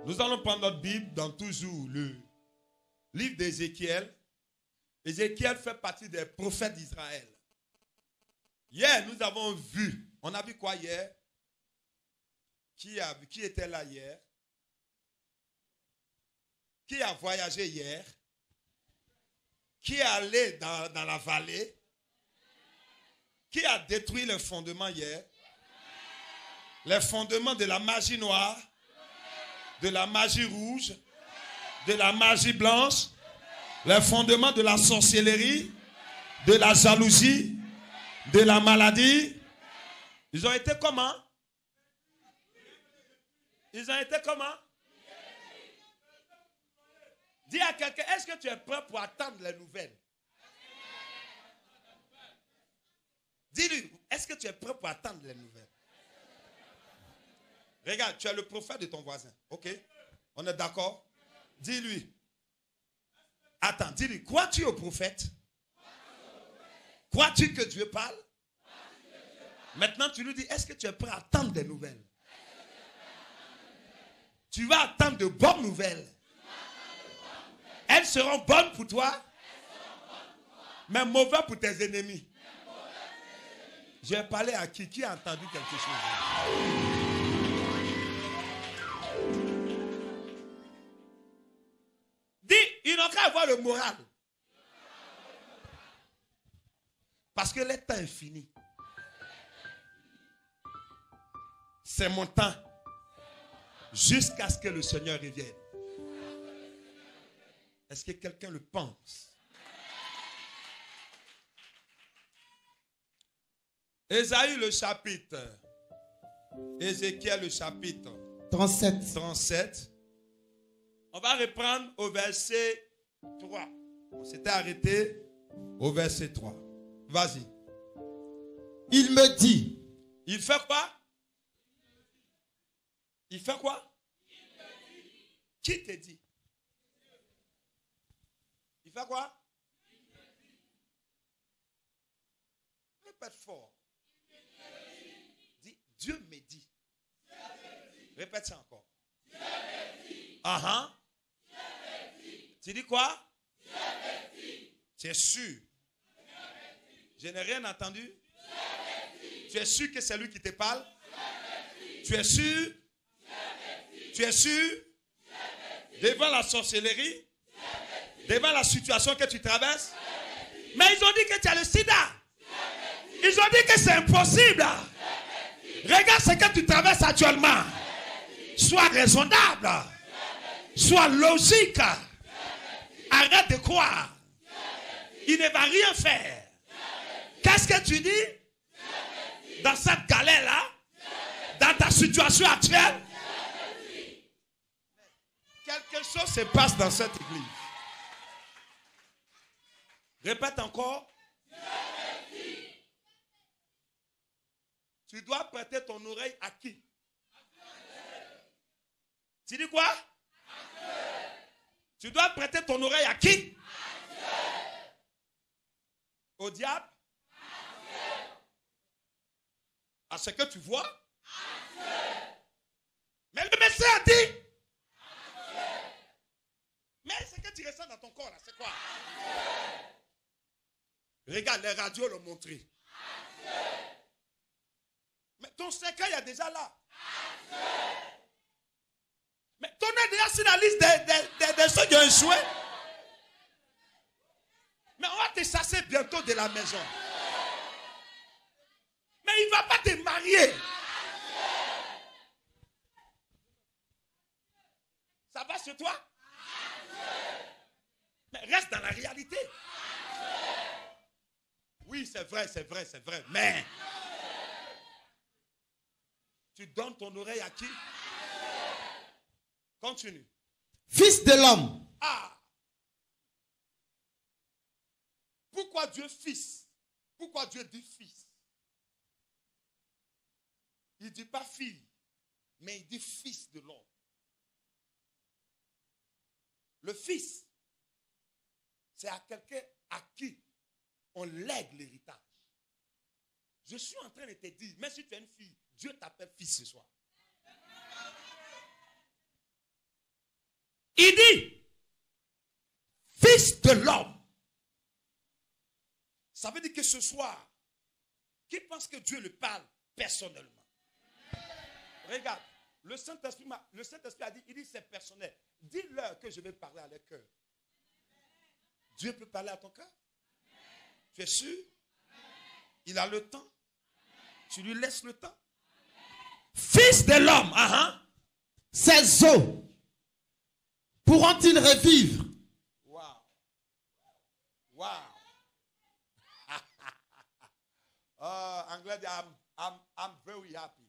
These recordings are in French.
Nous allons prendre notre Bible dans toujours le livre d'Ézéchiel. Ézéchiel fait partie des prophètes d'Israël. Hier, nous avons vu. On a vu quoi hier? Qui était là hier? Qui a voyagé hier? Qui est allé dans la vallée? Qui a détruit les fondements hier? Les fondements de la magie noire, de la magie rouge, de la magie blanche, les fondements de la sorcellerie, de la jalousie, de la maladie. Ils ont été comment? Ils ont été comment? Dis à quelqu'un, est-ce que tu es prêt pour attendre les nouvelles? Dis-lui, est-ce que tu es prêt pour attendre les nouvelles? Regarde, tu es le prophète de ton voisin. Ok? On est d'accord? Dis-lui. Attends, dis-lui, crois-tu au prophète? Crois-tu que Dieu parle? Maintenant, tu lui dis, est-ce que tu es prêt à attendre des nouvelles? Tu vas attendre de bonnes nouvelles. Elles seront bonnes pour toi, mais mauvaises pour tes ennemis. J'ai parlé à qui a entendu quelque chose? Dis, ils n'ont qu'à avoir le moral. Parce que le temps est fini. C'est mon temps. Jusqu'à ce que le Seigneur revienne. Est-ce que quelqu'un le pense? Ésaïe le chapitre. Ézéchiel le chapitre 37. On va reprendre au verset 3. On s'était arrêté au verset 3. Vas-y. Il me dit. Il fait quoi? Il fait quoi? Qui te dit? Il fait quoi? Répète fort. Dis, Dieu me dit. Répète ça encore. Tu dis quoi? Tu es sûr? Je n'ai rien entendu. Tu es sûr que c'est lui qui te parle? Tu es sûr? Tu es sûr? Devant la sorcellerie? Devant la situation que tu traverses? Mais ils ont dit que tu as le sida. Ils ont dit que c'est impossible. Regarde ce que tu traverses actuellement. Sois raisonnable. Sois logique. Arrête de croire. Il ne va rien faire. Qu'est-ce que tu dis? Dans cette galère-là, dans ta situation actuelle, quelque chose se passe dans cette église. Répète encore. Tu dois prêter ton oreille à qui? Tu dis quoi? Tu dois prêter ton oreille à qui? Au diable? À ce que tu vois? Mais le médecin a dit. Mais ce que tu ressens dans ton corps là, c'est quoi? Regarde, les radios l'ont montré. Mais ton cercueil est déjà là. Mais ton est déjà sur la liste des ceux qui ont échoué. Mais on va te chasser bientôt de la maison. Mais il ne va pas te marier. Ça va sur toi? Mais reste dans la réalité. Oui, c'est vrai. Mais tu donnes ton oreille à qui? Continue. Fils de l'homme. Ah. Pourquoi Dieu fils? Pourquoi Dieu dit fils? Il ne dit pas fille, mais il dit fils de l'homme. Le fils, c'est à quelqu'un à qui on lègue l'héritage. Je suis en train de te dire, même si tu es une fille, Dieu t'appelle fils ce soir. Il dit, fils de l'homme. Ça veut dire que ce soir, qui pense que Dieu le parle personnellement? Regarde, le Saint-Esprit a dit, il dit c'est personnel. Dis-leur que je vais parler à leur cœur. Dieu peut parler à ton cœur? Tu es sûr? Il a le temps. Tu lui laisses le temps. Fils de l'homme, ces os pourront-ils revivre? Wow. Wow. Anglais dit, I'm very happy.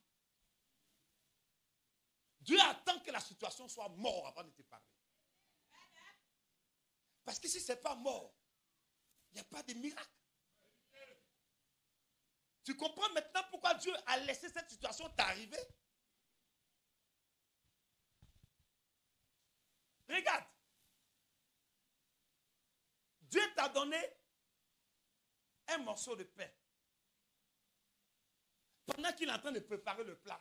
Dieu attend que la situation soit morte avant de te parler. Parce que si ce n'est pas mort, il n'y a pas de miracle. Tu comprends maintenant pourquoi Dieu a laissé cette situation t'arriver? Regarde. Dieu t'a donné un morceau de pain. Pendant qu'il est en train de préparer le plat,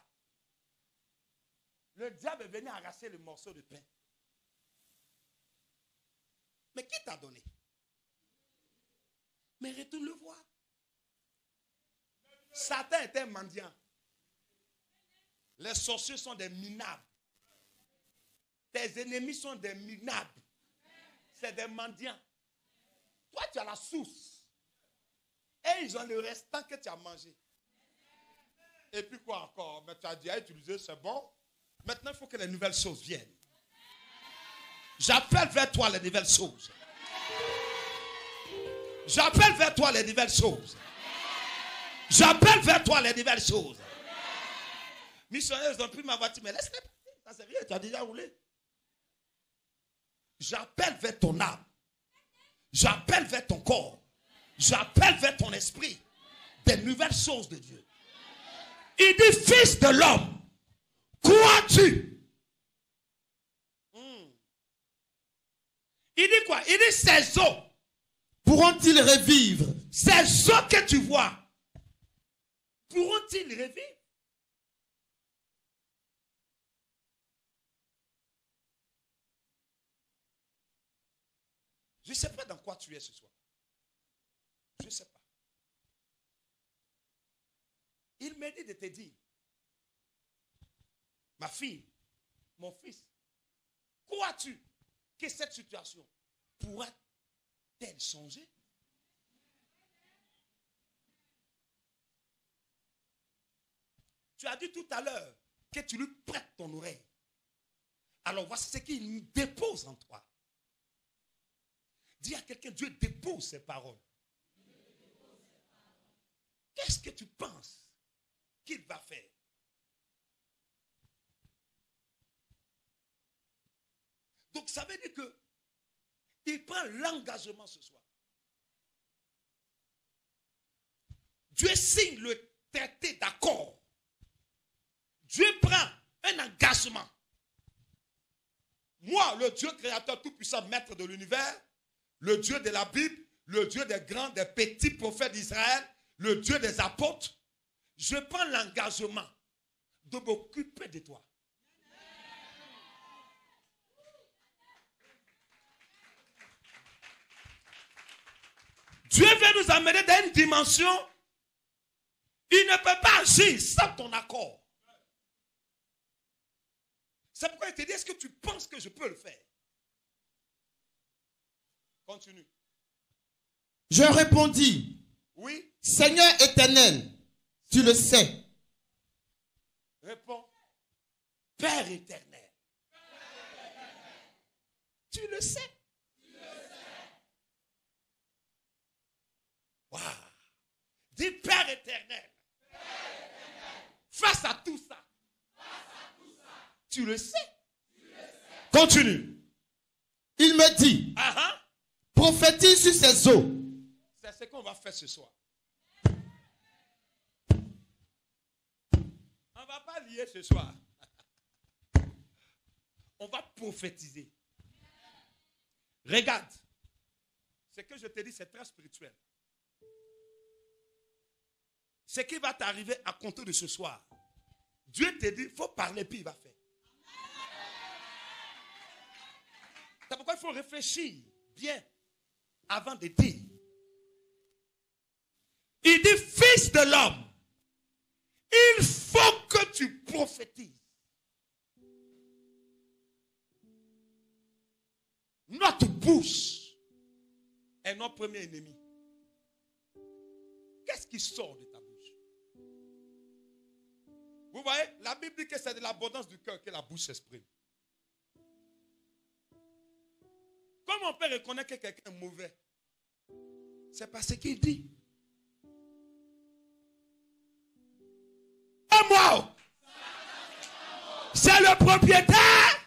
le diable est venu arracher le morceau de pain. Mais qui t'a donné? Mais retourne le voir. Satan est un mendiant. Les sorciers sont des minables. Tes ennemis sont des minables. C'est des mendiants. Toi, tu as la source. Et ils ont le restant que tu as mangé. Et puis quoi encore? Mais tu as dit à utiliser, c'est bon. Maintenant, il faut que les nouvelles choses viennent. J'appelle vers toi les nouvelles choses. J'appelle vers toi les nouvelles choses. J'appelle vers toi les nouvelles choses. Missionnaires, ils ont pris ma voiture, mais laisse-les partir. Ça, c'est rien, tu as déjà roulé. J'appelle vers ton âme. J'appelle vers ton corps. J'appelle vers ton esprit des nouvelles choses de Dieu. Il dit, fils de l'homme, crois-tu? Il dit quoi? Il dit, ces eaux Pourront-ils revivre? Ces eaux que tu vois, pourront-ils revivre? Je ne sais pas dans quoi tu es ce soir. Je ne sais pas. Il m'a dit de te dire, ma fille, mon fils, crois-tu que cette situation pourra-t-elle changer? Tu as dit tout à l'heure que tu lui prêtes ton oreille. Alors voici ce qu'il dépose en toi. Dis à quelqu'un, Dieu dépose ses paroles. Qu'est-ce que tu penses qu'il va faire? Donc ça veut dire que il prend l'engagement ce soir. Dieu signe le traité d'accord. Dieu prend un engagement. Moi, le Dieu créateur tout-puissant, maître de l'univers, le Dieu de la Bible, le Dieu des grands, des petits prophètes d'Israël, le Dieu des apôtres, je prends l'engagement de m'occuper de toi. Dieu veut nous amener dans une dimension, il ne peut pas agir sans ton accord. C'est pourquoi il te dit, est-ce que tu penses que je peux le faire? Continue. Je répondis, oui, Seigneur éternel, tu le sais. Réponds, Père éternel. Tu le sais. Wow. Dis Père éternel. Face à tout ça. Tu le sais. Continue. Il me dit, prophétise sur ces eaux. C'est ce qu'on va faire ce soir. On ne va pas lier ce soir. On va prophétiser. Regarde. Ce que je te dis, c'est très spirituel. Ce qui va t'arriver à compter de ce soir. Dieu te dit, il faut parler, puis il va faire. C'est pourquoi il faut réfléchir bien avant de dire. Il dit, fils de l'homme, il faut que tu prophétises. Notre bouche est notre premier ennemi. Qu'est-ce qui sort de ta bouche? Vous voyez, la Bible dit que c'est de l'abondance du cœur que la bouche s'exprime. Comment on peut reconnaître que quelqu'un est mauvais? C'est parce qu'il dit. Et moi, c'est le propriétaire.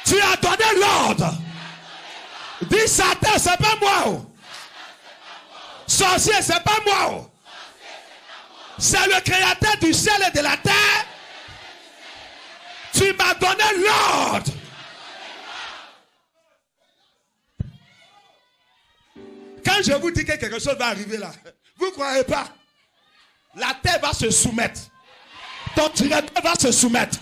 Tu as donné l'ordre. Dis Satan, c'est pas moi. Sorcier, c'est pas moi. C'est le créateur du ciel et de la terre. Tu m'as donné l'ordre. Quand je vous dis que quelque chose va arriver là, vous ne croyez pas? La terre va se soumettre. Ton directeur va se soumettre.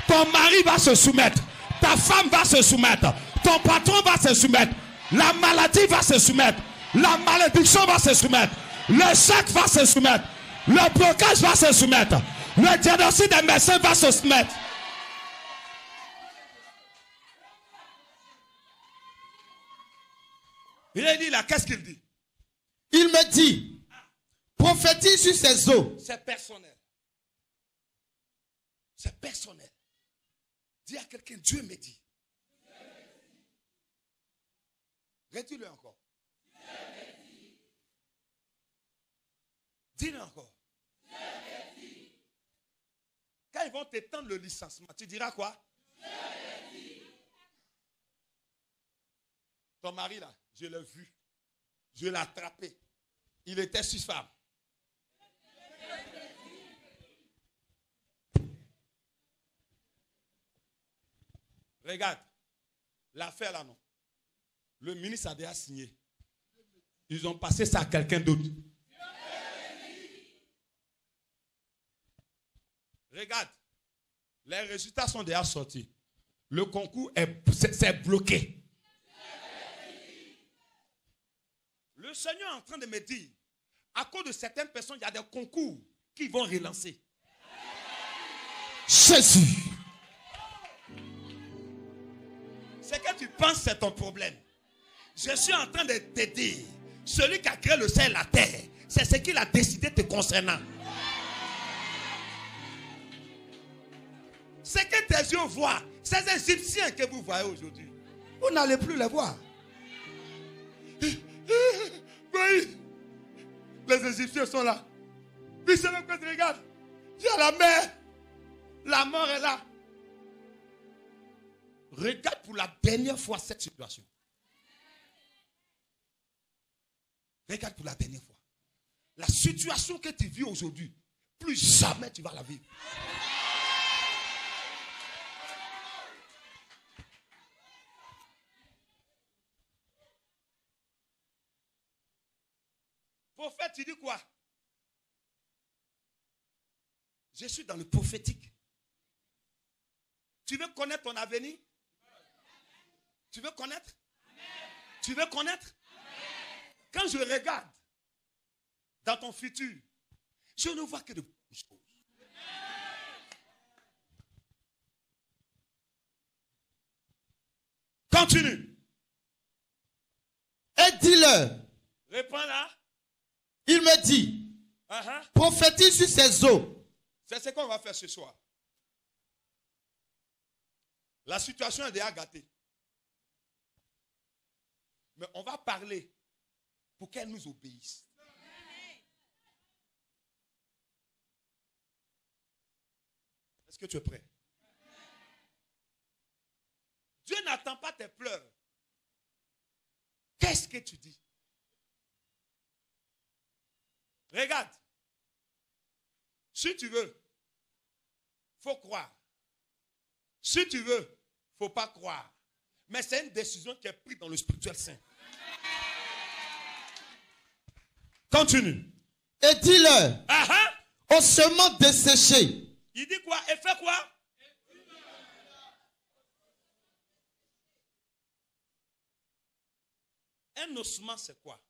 Ton mari va se soumettre. Ta femme va se soumettre. Ton patron va se soumettre. La maladie va se soumettre. La malédiction va se soumettre. Le sac va se soumettre. Le blocage va se soumettre. Le diagnostic des médecins va se soumettre. Il a dit là, qu'est-ce qu'il dit? Il me dit, prophétise sur ces eaux. C'est personnel. C'est personnel. Dis à quelqu'un, Dieu me dit. Redis-le encore. Dis-le encore. Quand ils vont t'étendre le licenciement, tu diras quoi? Ton mari là, je l'ai vu. Je l'ai attrapé. Il était sur femme. Regarde, l'affaire là non. Le ministre a déjà signé. Ils ont passé ça à quelqu'un d'autre. Regarde, les résultats sont déjà sortis. Le concours c'est bloqué. Le Seigneur est en train de me dire, à cause de certaines personnes, il y a des concours qui vont relancer. Jésus. Ce que tu penses, c'est ton problème. Je suis en train de te dire, celui qui a créé le ciel et la terre, c'est ce qu'il a décidé te concernant. Ce que tes yeux voient, ces Égyptiens que vous voyez aujourd'hui, vous n'allez plus les voir. Oui, les Égyptiens sont là. Puis c'est même quand tu regardes, il y a la mer, la mort est là. Regarde pour la dernière fois cette situation. Regarde pour la dernière fois. La situation que tu vis aujourd'hui, plus jamais tu vas la vivre. Prophète, tu dis quoi? Je suis dans le prophétique. Tu veux connaître ton avenir? Tu veux connaître? Tu veux connaître? Quand je regarde dans ton futur, je ne vois que de bonnes choses. Continue. Et dis-leur. Réponds là. Il me dit, prophétise sur ces eaux. C'est ce qu'on va faire ce soir. La situation est déjà gâtée. Mais on va parler pour qu'elle nous obéisse. Est-ce que tu es prêt? Dieu n'attend pas tes pleurs. Qu'est-ce que tu dis? Regarde. Si tu veux, il faut croire. Si tu veux, il ne faut pas croire. Mais c'est une décision qui est prise dans le spirituel saint. Continue. Et dis-leur, aux semences desséchées. Il dit quoi? Et fait quoi? Un ossement, c'est quoi?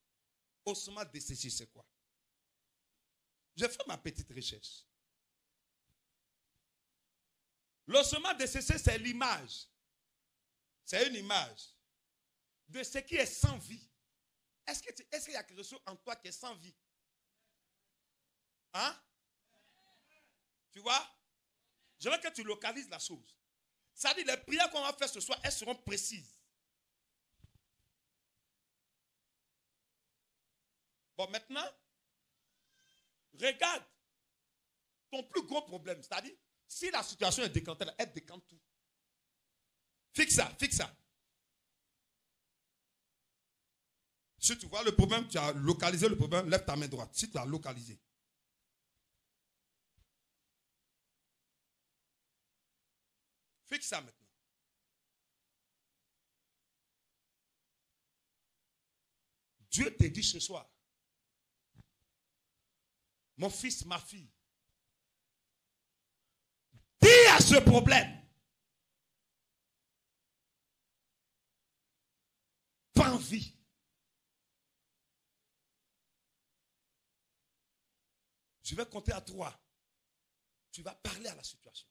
Ossement desséché, c'est quoi? Je fais ma petite recherche. L'ossement desséché, c'est l'image. C'est une image de ce qui est sans vie. Est-ce qu'il y a quelque chose en toi qui est sans vie? Hein? Tu vois? Je veux que tu localises la chose. Ça dit, les prières qu'on va faire ce soir, elles seront précises. Bon, maintenant, regarde ton plus gros problème. C'est-à-dire, si la situation est décantée, elle décante tout. Fixe ça, fixe ça. Si tu vois le problème, tu as localisé le problème, lève ta main droite. Si tu as localisé. Fixe ça maintenant. Dieu te dit ce soir, mon fils, ma fille, dis à ce problème, pas envie. Je vais compter à 3. Tu vas parler à la situation.